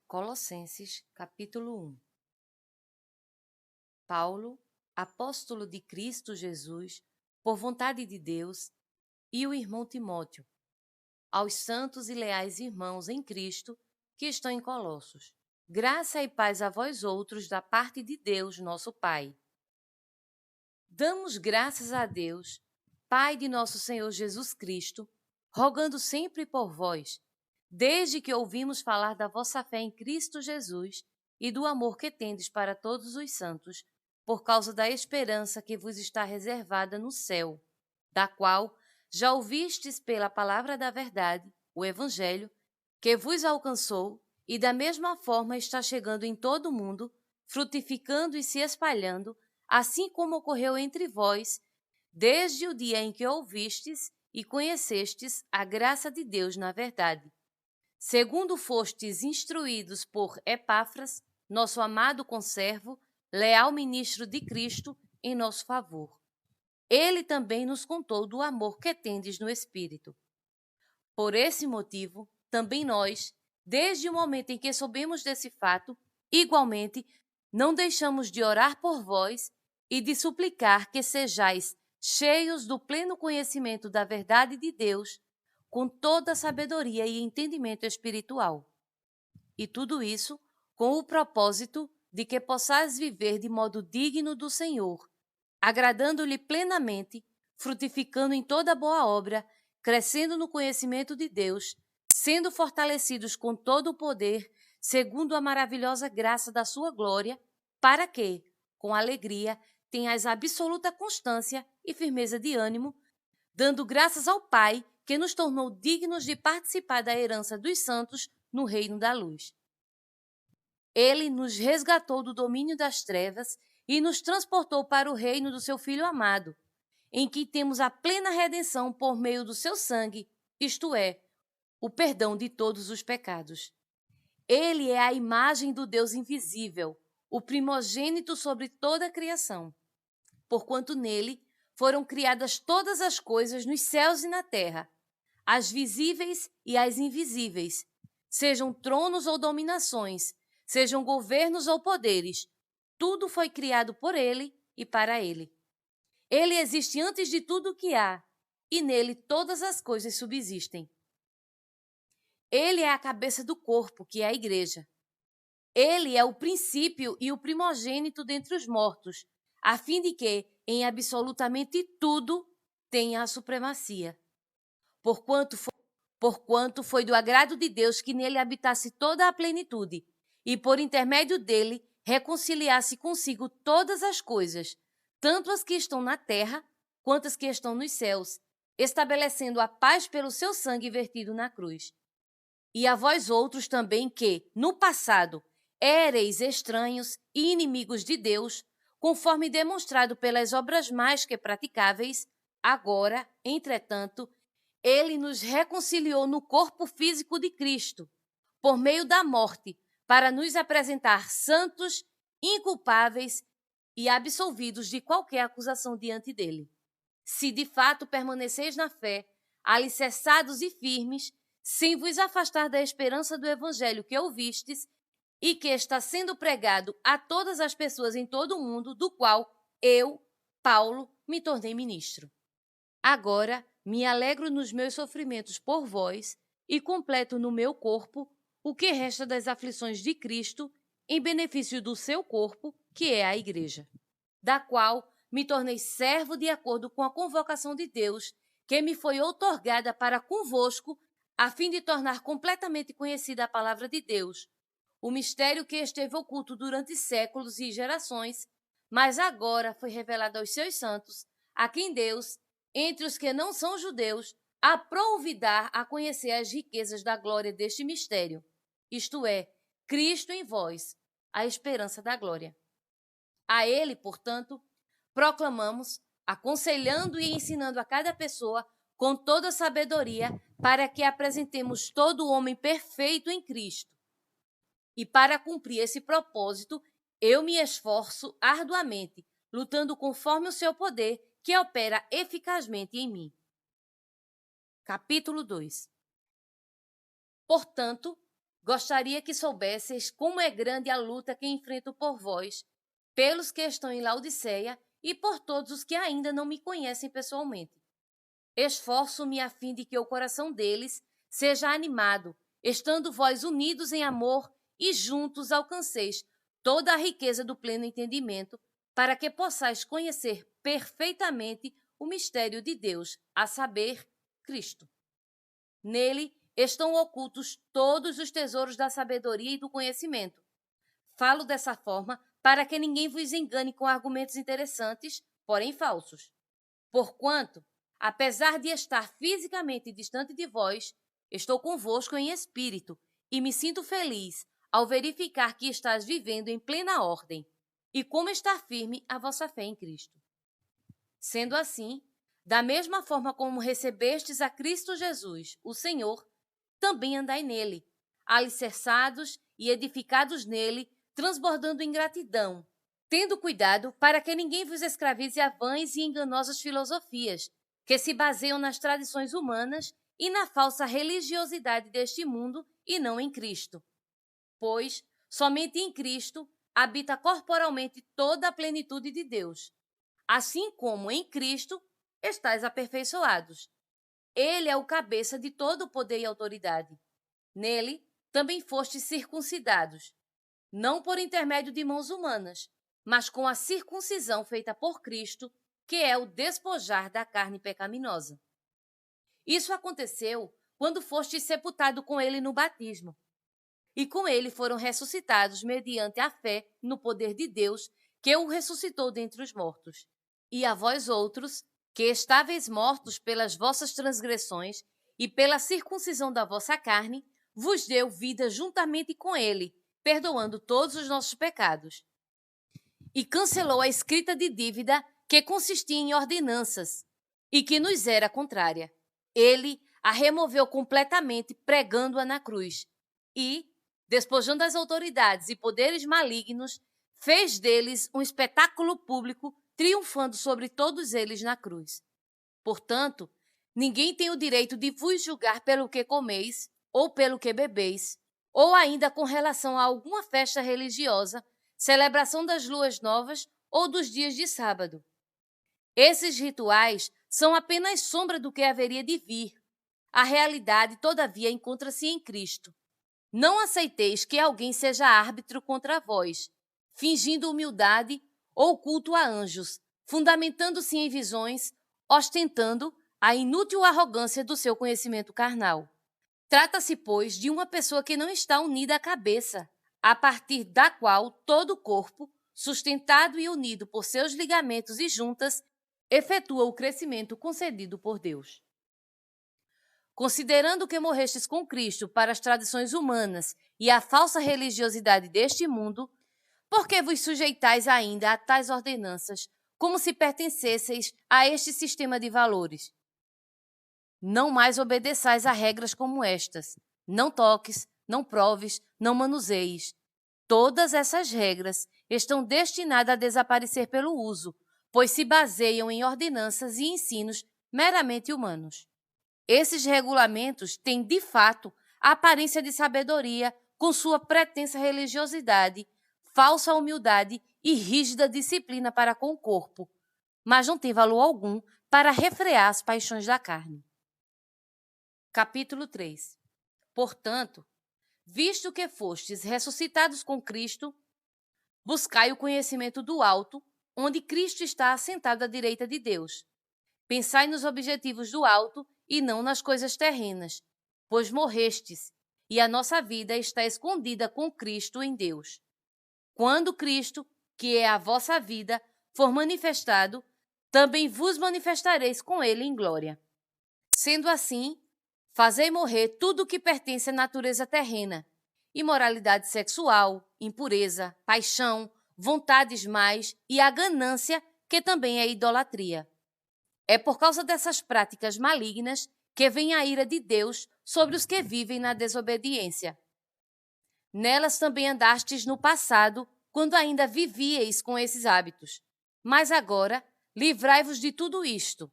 Colossenses, capítulo 1. Paulo, apóstolo de Cristo Jesus, por vontade de Deus, e o irmão Timóteo, aos santos e leais irmãos em Cristo que estão em Colossos. Graça e paz a vós outros da parte de Deus, nosso Pai. Damos graças a Deus, Pai de nosso Senhor Jesus Cristo, rogando sempre por vós, desde que ouvimos falar da vossa fé em Cristo Jesus e do amor que tendes para todos os santos, por causa da esperança que vos está reservada no céu, da qual já ouvistes pela palavra da verdade, o Evangelho, que vos alcançou e da mesma forma está chegando em todo o mundo, frutificando e se espalhando, assim como ocorreu entre vós, desde o dia em que ouvistes e conhecestes a graça de Deus na verdade. Segundo fostes instruídos por Epáfras, nosso amado conservo, leal ministro de Cristo, em nosso favor. Ele também nos contou do amor que tendes no Espírito. Por esse motivo, também nós, desde o momento em que soubemos desse fato, igualmente, não deixamos de orar por vós e de suplicar que sejais cheios do pleno conhecimento da verdade de Deus, com toda a sabedoria e entendimento espiritual. E tudo isso com o propósito de que possais viver de modo digno do Senhor, agradando-lhe plenamente, frutificando em toda boa obra, crescendo no conhecimento de Deus, sendo fortalecidos com todo o poder, segundo a maravilhosa graça da sua glória, para que, com alegria, tenhais absoluta constância e firmeza de ânimo, dando graças ao Pai, que nos tornou dignos de participar da herança dos santos no reino da luz. Ele nos resgatou do domínio das trevas e nos transportou para o reino do seu Filho amado, em que temos a plena redenção por meio do seu sangue, isto é, o perdão de todos os pecados. Ele é a imagem do Deus invisível, o primogênito sobre toda a criação, porquanto nele foram criadas todas as coisas nos céus e na terra, as visíveis e as invisíveis, sejam tronos ou dominações, sejam governos ou poderes, tudo foi criado por ele e para ele. Ele existe antes de tudo o que há, e nele todas as coisas subsistem. Ele é a cabeça do corpo, que é a igreja. Ele é o princípio e o primogênito dentre os mortos, a fim de que, em absolutamente tudo, tenha a supremacia. Porquanto foi do agrado de Deus que nele habitasse toda a plenitude, e por intermédio dele reconciliasse consigo todas as coisas, tanto as que estão na terra, quanto as que estão nos céus, estabelecendo a paz pelo seu sangue vertido na cruz. E a vós outros também que, no passado, éreis estranhos e inimigos de Deus, conforme demonstrado pelas obras mais que praticáveis, agora, entretanto, ele nos reconciliou no corpo físico de Cristo, por meio da morte, para nos apresentar santos, inculpáveis e absolvidos de qualquer acusação diante dele. Se de fato permaneceis na fé, alicerçados e firmes, sem vos afastar da esperança do evangelho que ouvistes e que está sendo pregado a todas as pessoas em todo o mundo, do qual eu, Paulo, me tornei ministro. Agora me alegro nos meus sofrimentos por vós e completo no meu corpo o que resta das aflições de Cristo em benefício do seu corpo, que é a Igreja, da qual me tornei servo de acordo com a convocação de Deus, que me foi outorgada para convosco, a fim de tornar completamente conhecida a palavra de Deus, o mistério que esteve oculto durante séculos e gerações, mas agora foi revelado aos seus santos, a quem Deus, entre os que não são judeus, aprouve dar a conhecer as riquezas da glória deste mistério, isto é, Cristo em vós, a esperança da glória. A ele, portanto, proclamamos, aconselhando e ensinando a cada pessoa com toda sabedoria, para que apresentemos todo o homem perfeito em Cristo. E para cumprir esse propósito, eu me esforço arduamente, lutando conforme o seu poder, que opera eficazmente em mim. Capítulo 2. Portanto, gostaria que soubesseis como é grande a luta que enfrento por vós, pelos que estão em Laodiceia e por todos os que ainda não me conhecem pessoalmente. Esforço-me a fim de que o coração deles seja animado, estando vós unidos em amor e juntos alcanceis toda a riqueza do pleno entendimento, para que possais conhecer perfeitamente o mistério de Deus, a saber, Cristo. Nele estão ocultos todos os tesouros da sabedoria e do conhecimento. Falo dessa forma para que ninguém vos engane com argumentos interessantes, porém falsos. Porquanto, apesar de estar fisicamente distante de vós, estou convosco em espírito e me sinto feliz ao verificar que estás vivendo em plena ordem e como está firme a vossa fé em Cristo. Sendo assim, da mesma forma como recebestes a Cristo Jesus, o Senhor, também andai nele, alicerçados e edificados nele, transbordando em gratidão, tendo cuidado para que ninguém vos escravize a vãs e enganosas filosofias, que se baseiam nas tradições humanas e na falsa religiosidade deste mundo e não em Cristo. Pois, somente em Cristo habita corporalmente toda a plenitude de Deus. Assim como em Cristo estáis aperfeiçoados. Ele é o cabeça de todo o poder e autoridade. Nele também fostes circuncidados, não por intermédio de mãos humanas, mas com a circuncisão feita por Cristo, que é o despojar da carne pecaminosa. Isso aconteceu quando fostes sepultado com ele no batismo, e com ele foram ressuscitados mediante a fé no poder de Deus, que o ressuscitou dentre os mortos. E a vós outros, que estáveis mortos pelas vossas transgressões e pela circuncisão da vossa carne, vos deu vida juntamente com ele, perdoando todos os nossos pecados. E cancelou a escrita de dívida que consistia em ordenanças e que nos era contrária. Ele a removeu completamente, pregando-a na cruz. E, despojando as autoridades e poderes malignos, fez deles um espetáculo público, triunfando sobre todos eles na cruz. Portanto, ninguém tem o direito de vos julgar pelo que comeis, ou pelo que bebeis, ou ainda com relação a alguma festa religiosa, celebração das luas novas ou dos dias de sábado. Esses rituais são apenas sombra do que haveria de vir. A realidade, todavia, encontra-se em Cristo. Não aceiteis que alguém seja árbitro contra vós, fingindo humildade ou culto a anjos, fundamentando-se em visões, ostentando a inútil arrogância do seu conhecimento carnal. Trata-se, pois, de uma pessoa que não está unida à cabeça, a partir da qual todo o corpo, sustentado e unido por seus ligamentos e juntas, efetua o crescimento concedido por Deus. Considerando que morrestes com Cristo para as tradições humanas e a falsa religiosidade deste mundo, por que vos sujeitais ainda a tais ordenanças, como se pertencesseis a este sistema de valores? Não mais obedeçais a regras como estas. Não toques, não proves, não manuseis. Todas essas regras estão destinadas a desaparecer pelo uso, pois se baseiam em ordenanças e ensinos meramente humanos. Esses regulamentos têm, de fato, a aparência de sabedoria com sua pretensa religiosidade, falsa humildade e rígida disciplina para com o corpo, mas não têm valor algum para refrear as paixões da carne. Capítulo 3. Portanto, visto que fostes ressuscitados com Cristo, buscai o conhecimento do alto, onde Cristo está assentado à direita de Deus. Pensai nos objetivos do alto e não nas coisas terrenas, pois morrestes, e a nossa vida está escondida com Cristo em Deus. Quando Cristo, que é a vossa vida, for manifestado, também vos manifestareis com ele em glória. Sendo assim, fazei morrer tudo o que pertence à natureza terrena: imoralidade sexual, impureza, paixão, vontades mais e a ganância, que também é idolatria. É por causa dessas práticas malignas que vem a ira de Deus sobre os que vivem na desobediência. Nelas também andastes no passado, quando ainda vivieis com esses hábitos. Mas agora, livrai-vos de tudo isto: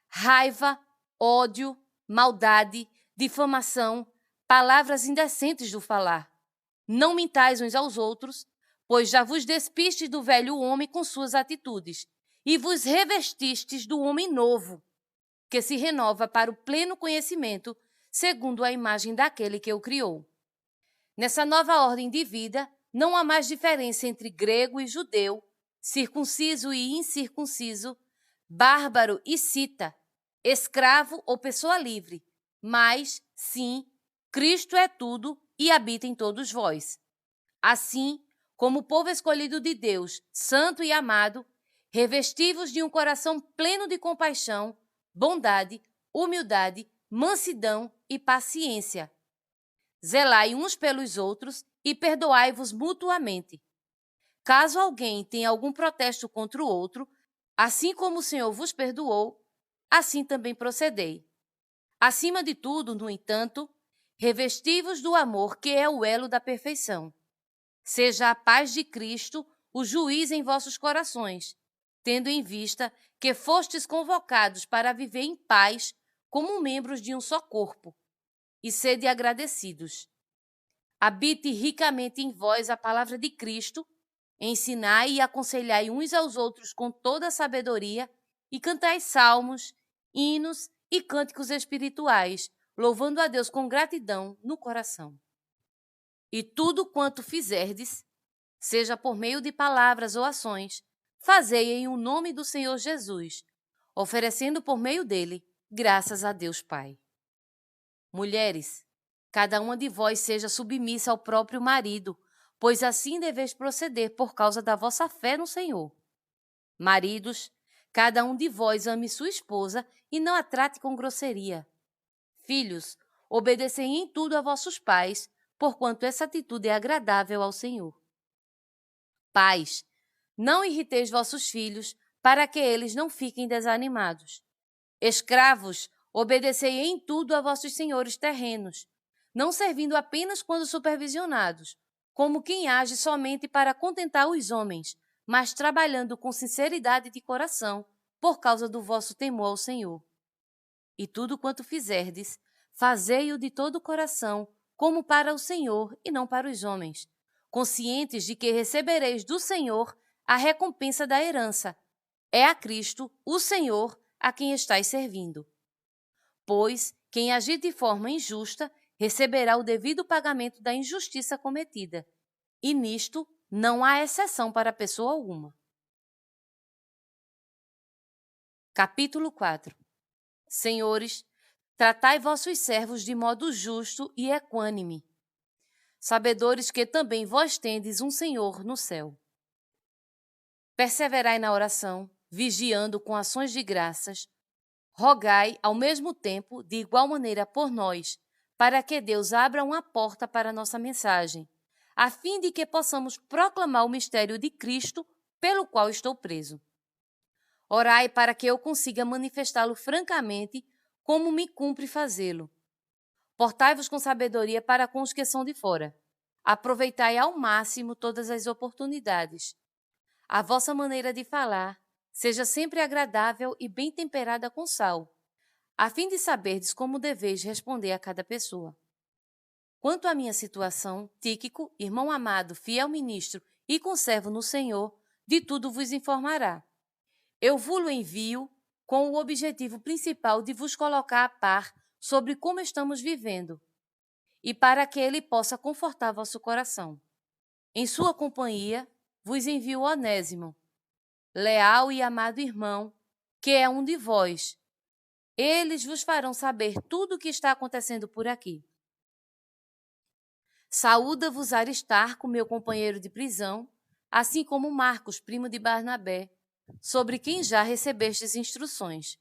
raiva, ódio, maldade, difamação, palavras indecentes do falar. Não mintais uns aos outros, pois já vos despistes do velho homem com suas atitudes, e vos revestistes do homem novo, que se renova para o pleno conhecimento, segundo a imagem daquele que o criou. Nessa nova ordem de vida, não há mais diferença entre grego e judeu, circunciso e incircunciso, bárbaro e cita, escravo ou pessoa livre, mas, sim, Cristo é tudo e habita em todos vós. Assim, como povo escolhido de Deus, santo e amado, revesti-vos de um coração pleno de compaixão, bondade, humildade, mansidão e paciência. Zelai uns pelos outros e perdoai-vos mutuamente. Caso alguém tenha algum protesto contra o outro, assim como o Senhor vos perdoou, assim também procedei. Acima de tudo, no entanto, revesti-vos do amor, que é o elo da perfeição. Seja a paz de Cristo o juiz em vossos corações, tendo em vista que fostes convocados para viver em paz como membros de um só corpo, e sede agradecidos. Habite ricamente em vós a palavra de Cristo, ensinai e aconselhai uns aos outros com toda a sabedoria, e cantai salmos, hinos e cânticos espirituais, louvando a Deus com gratidão no coração. E tudo quanto fizerdes, seja por meio de palavras ou ações, fazei em o nome do Senhor Jesus, oferecendo por meio dele graças a Deus Pai. Mulheres, cada uma de vós seja submissa ao próprio marido, pois assim deveis proceder por causa da vossa fé no Senhor. Maridos, cada um de vós ame sua esposa e não a trate com grosseria. Filhos, obedecei em tudo a vossos pais, porquanto essa atitude é agradável ao Senhor. Pais, não irriteis vossos filhos, para que eles não fiquem desanimados. Escravos, obedecei em tudo a vossos senhores terrenos, não servindo apenas quando supervisionados, como quem age somente para contentar os homens, mas trabalhando com sinceridade de coração, por causa do vosso temor ao Senhor. E tudo quanto fizerdes, fazei-o de todo o coração, como para o Senhor e não para os homens, conscientes de que recebereis do Senhor a recompensa da herança. É a Cristo, o Senhor, a quem estáis servindo. Pois quem agir de forma injusta receberá o devido pagamento da injustiça cometida, e nisto não há exceção para pessoa alguma. Capítulo 4. Senhores, tratai vossos servos de modo justo e equânime, sabedores que também vós tendes um Senhor no céu. Perseverai na oração, vigiando com ações de graças. Rogai, ao mesmo tempo, de igual maneira por nós, para que Deus abra uma porta para a nossa mensagem, a fim de que possamos proclamar o mistério de Cristo, pelo qual estou preso. Orai para que eu consiga manifestá-lo francamente, como me cumpre fazê-lo. Portai-vos com sabedoria para com os que são de fora. Aproveitai ao máximo todas as oportunidades. A vossa maneira de falar seja sempre agradável e bem temperada com sal, a fim de saberdes como deveis responder a cada pessoa. Quanto à minha situação, Tíquico, irmão amado, fiel ministro e conservo no Senhor, de tudo vos informará. Eu vos envio com o objetivo principal de vos colocar a par sobre como estamos vivendo, e para que ele possa confortar vosso coração. Em sua companhia, vos envio Onésimo, leal e amado irmão, que é um de vós. Eles vos farão saber tudo o que está acontecendo por aqui. Saúda-vos Aristarco, meu companheiro de prisão, assim como Marcos, primo de Barnabé, sobre quem já recebestes instruções.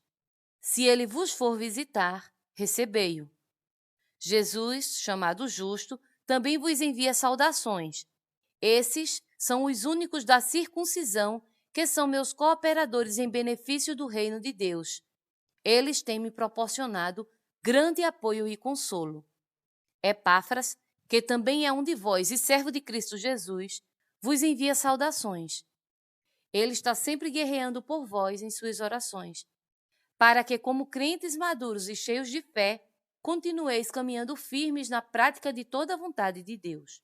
Se ele vos for visitar, recebei-o. Jesus, chamado Justo, também vos envia saudações. Esses são os únicos da circuncisão que são meus cooperadores em benefício do reino de Deus. Eles têm me proporcionado grande apoio e consolo. Epáfras, que também é um de vós e servo de Cristo Jesus, vos envia saudações. Ele está sempre guerreando por vós em suas orações, para que, como crentes maduros e cheios de fé, continueis caminhando firmes na prática de toda a vontade de Deus.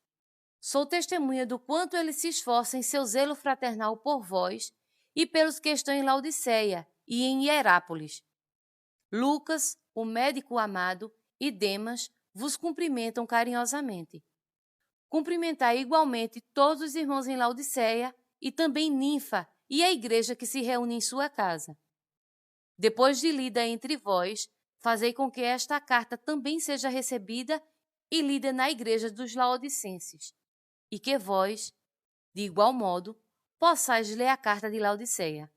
Sou testemunha do quanto ele se esforça em seu zelo fraternal por vós e pelos que estão em Laodiceia e em Hierápolis. Lucas, o médico amado, e Demas vos cumprimentam carinhosamente. Cumprimentai igualmente todos os irmãos em Laodiceia e também Ninfa e a igreja que se reúne em sua casa. Depois de lida entre vós, fazei com que esta carta também seja recebida e lida na igreja dos laodicenses, e que vós, de igual modo, possais ler a carta de Laodiceia.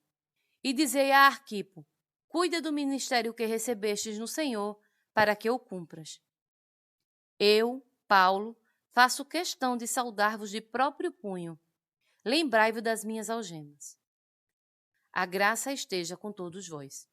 E dizei a Arquipo: cuida do ministério que recebestes no Senhor, para que o cumpras. Eu, Paulo, faço questão de saudar-vos de próprio punho. Lembrai-vos das minhas algemas. A graça esteja com todos vós.